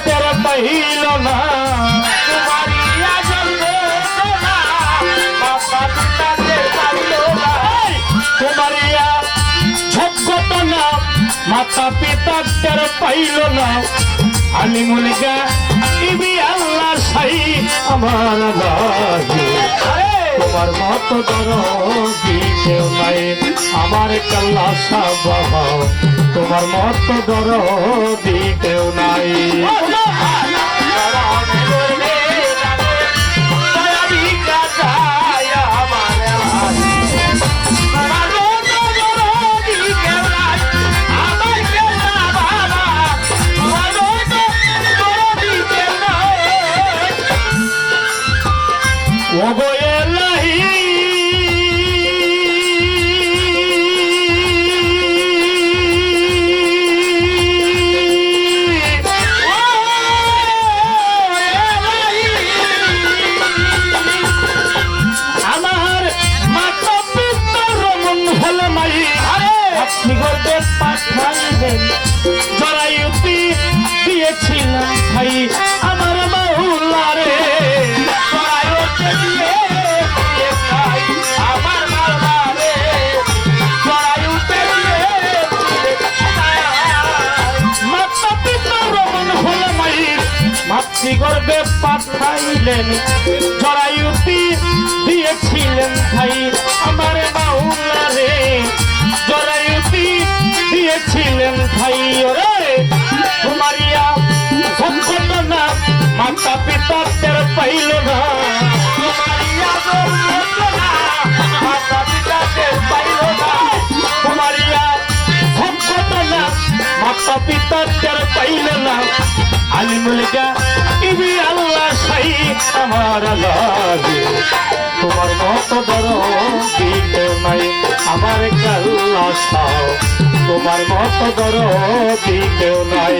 তের পাইল না তোমারি আজল বেদনা মাতা পিতা তের পাইল না তোমারি যোগ্যত না মাতা পিতা তের পাইল না আলিমুল গাইবি আল্লাহ সাই আমার লাগে তোমার মত দরদি কেউ নাই আমার কাল্লা বাবা তোমার মত দরদি কেউ নাই জরায়ুতি দিয়েছিলাম ভাই আমার মাওলা রে জরায়ুতি দিয়ে ভাই আমার মাওলা রে জরায়ুতি মাতা পিতা রমন হল মাই মাতৃগর্ভে পাঠাইলেন জরায়ুতি দিয়েছিলেন ভাই আমার মাওলা রে জরায়ুতি দিয়েছিলেন ভাই রে তোমারিয়া সম্পদ না মাতা পিতা তের পাইল না তোমারিয়া সম্পদ না মাতা পিতা তের পাইল না তোমারিয়া সম্পদ না মাতা পিতা তের পাইল না আলিমুল গাইবি আল্লাহ সাই আমার লাগে তোমার মত দরদি কেউ নাই আমার কাল্লা সাও তোমার মত দরদি কেউ নাই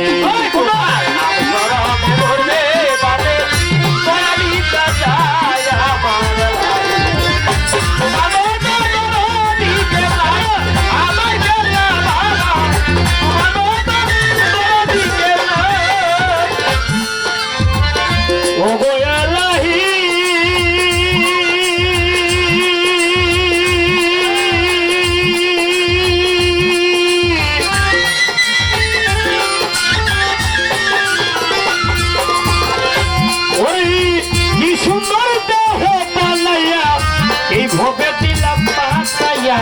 ভোগে দিলাম পাতাইয়া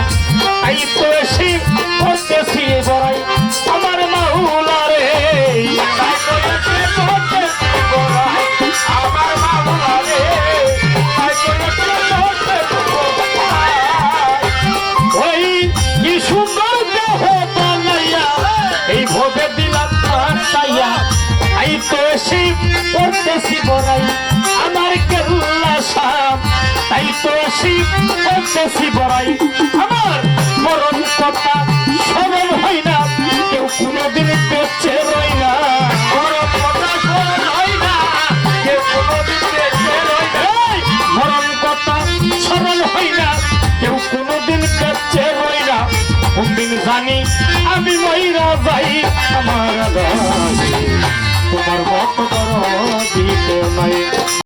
তাই তো এসে করতেছি বড়াই আমার মাওলা রে তাই তো এসে করতেছি বড়াই আমার মাওলা রে তাই তো এসে করতেছি বড়াই ওই কি সুন্দর দেহ বানাইয়া এই ভোগে দিলাম পাতাইয়া তাই তো এসে করতেছি বড়াই আমার কেল্লা সাপ তাই তো করতেছি বড়াই আমার মরণ কথা স্মরণ হয় না কেউ কোনোদিন বেঁচে রই না মরণ কথা স্মরণ হয় না কেউ কোনোদিন বেঁচে রই না মরণ কথা স্মরণ হয় না কেউ কোনোদিন বেঁচে রই না কোনদিন জানি আমি মইরা যাই আমার তোমার মত দিতে নাই